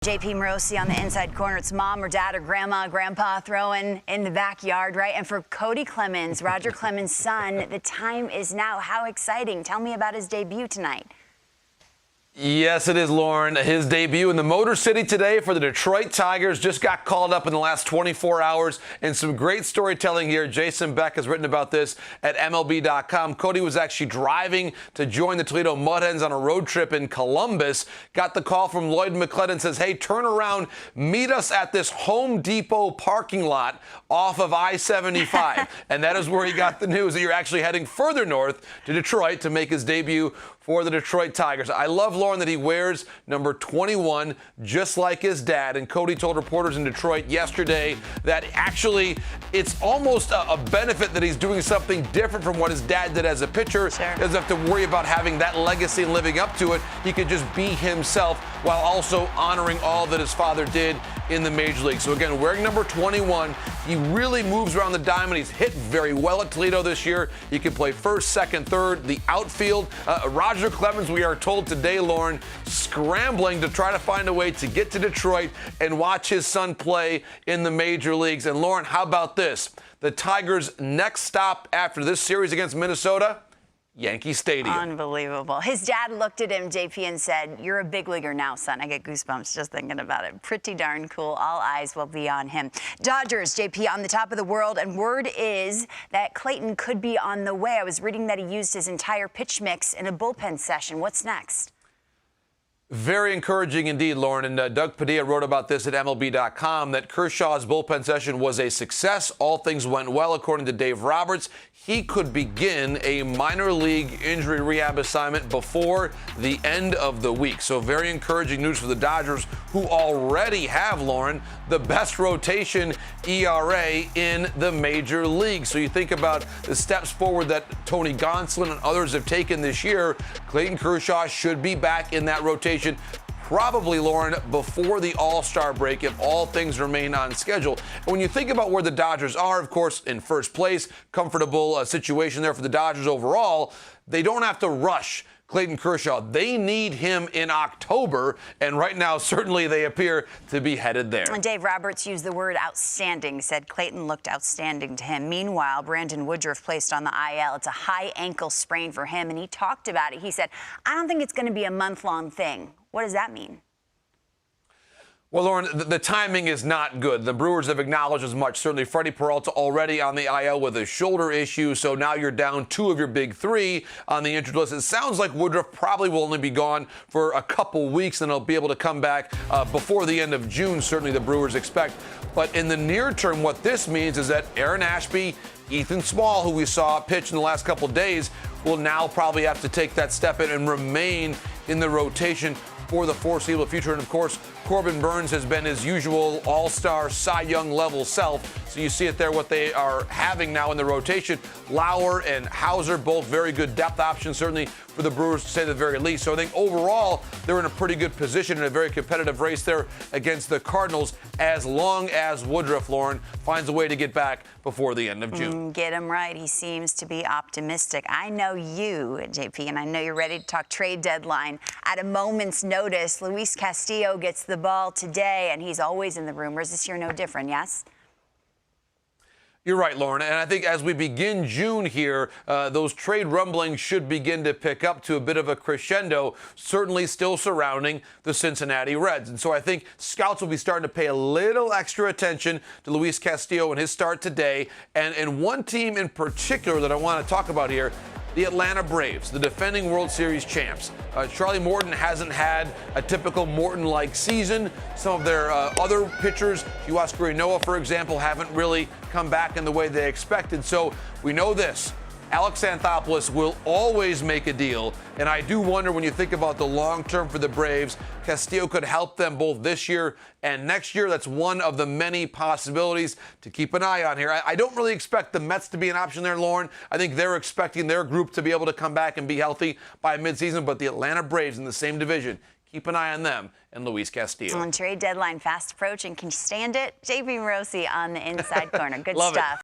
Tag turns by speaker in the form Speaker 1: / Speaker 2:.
Speaker 1: JP Morosi on the inside corner. It's mom or dad or grandma, grandpa throwing in the backyard, right? And for Kody Clemens, Roger Clemens' son, the time is now. How exciting. Tell me about his debut tonight.
Speaker 2: Yes, it is, Lauren. His debut in the Motor City today for the Detroit Tigers just got called up in the last 24 hours. And some great storytelling here. Jason Beck has written about this at MLB.com. Kody was actually driving to join the Toledo Mud Hens on a road trip in Columbus. Got the call from Lloyd McClellan, says, hey, turn around, meet us at this Home Depot parking lot off of I-75. And that is where he got the news that you're actually heading further north to Detroit to make his debut for the Detroit Tigers. I love, Lauren, that he wears number 21 just like his dad. And Kody told reporters in Detroit yesterday that actually it's almost a benefit that he's doing something different from what his dad did as a pitcher.
Speaker 1: Sure.
Speaker 2: He doesn't have to worry about having that legacy and living up to it. He could just be himself while also honoring all that his father did in the major league. So again, wearing number 21, he really moves around the diamond. He's hit very well at Toledo this year. He can play first, second, third, the outfield. Roger Clemens, we are told today, Lauren, scrambling to try to find a way to get to Detroit and watch his son play in the major leagues. And Lauren, how about this? The Tigers' next stop after this series against Minnesota? Yankee Stadium.
Speaker 1: Unbelievable. His dad looked at him, JP, and said, you're a big leaguer now, son. I get goosebumps just thinking about it. Pretty darn cool. All eyes will be on him. Dodgers, JP, on the top of the world, and word is that Clayton could be on the way. I was reading that he used his entire pitch mix in a bullpen session. What's next?
Speaker 2: Very encouraging indeed, Lauren. And Doug Padilla wrote about this at MLB.com, that Kershaw's bullpen session was a success. All things went well, according to Dave Roberts. He could begin a minor league injury rehab assignment before the end of the week. So very encouraging news for the Dodgers, who already have, Lauren, the best rotation ERA in the major league. So you think about the steps forward that Tony Gonsolin and others have taken this year. Clayton Kershaw should be back in that rotation, probably, Lauren, before the All-Star break if all things remain on schedule. And when you think about where the Dodgers are, of course, in first place, comfortable situation there for the Dodgers overall, they don't have to rush Clayton Kershaw. They need him in October, and right now, certainly they appear to be headed there.
Speaker 1: And Dave Roberts used the word outstanding, said Clayton looked outstanding to him. Meanwhile, Brandon Woodruff placed on the IL. It's a high ankle sprain for him, and he talked about it. He said, I don't think it's going to be a month-long thing. What does that mean?
Speaker 2: Well, Lauren, the timing is not good. The Brewers have acknowledged as much. Certainly, Freddie Peralta already on the IL with a shoulder issue, so now you're down two of your big three on the injured list. It sounds like Woodruff probably will only be gone for a couple weeks, and he'll be able to come back before the end of June, certainly the Brewers expect. But in the near term, what this means is that Aaron Ashby, Ethan Small, who we saw pitch in the last couple of days, will now probably have to take that step in and remain in the rotation for the foreseeable future. And of course, Corbin Burns has been his usual all-star Cy Young level self. So you see it there, what they are having now in the rotation. Lauer and Hauser, both very good depth options, certainly for the Brewers to say the very least. So I think overall, they're in a pretty good position in a very competitive race there against the Cardinals, as long as Woodruff, Lauren, finds a way to get back before the end of June.
Speaker 1: Get him right. He seems to be optimistic. I know you, JP, and I know you're ready to talk trade deadline. At a moment's notice, Luis Castillo gets the ball today, and he's always in the rumors. This year no different, yes?
Speaker 2: You're right, Lauren, and I think as we begin June here, those trade rumblings should begin to pick up to a bit of a crescendo, certainly still surrounding the Cincinnati Reds. And so I think scouts will be starting to pay a little extra attention to Luis Castillo and his start today. And one team in particular that I want to talk about here, the Atlanta Braves, the defending World Series champs. Charlie Morton hasn't had a typical Morton-like season. Some of their other pitchers, Huascar Ynoa, for example, haven't really come back in the way they expected. So we know this. Alex Anthopoulos will always make a deal, and I do wonder, when you think about the long term for the Braves, Castillo could help them both this year and next year. That's one of the many possibilities to keep an eye on here. I don't really expect the Mets to be an option there, Lauren. I think they're expecting their group to be able to come back and be healthy by midseason, but the Atlanta Braves in the same division, keep an eye on them and Luis Castillo.
Speaker 1: On trade deadline fast approaching, can you stand it? JP Morosi on the inside corner. Good
Speaker 2: Love
Speaker 1: stuff.
Speaker 2: It.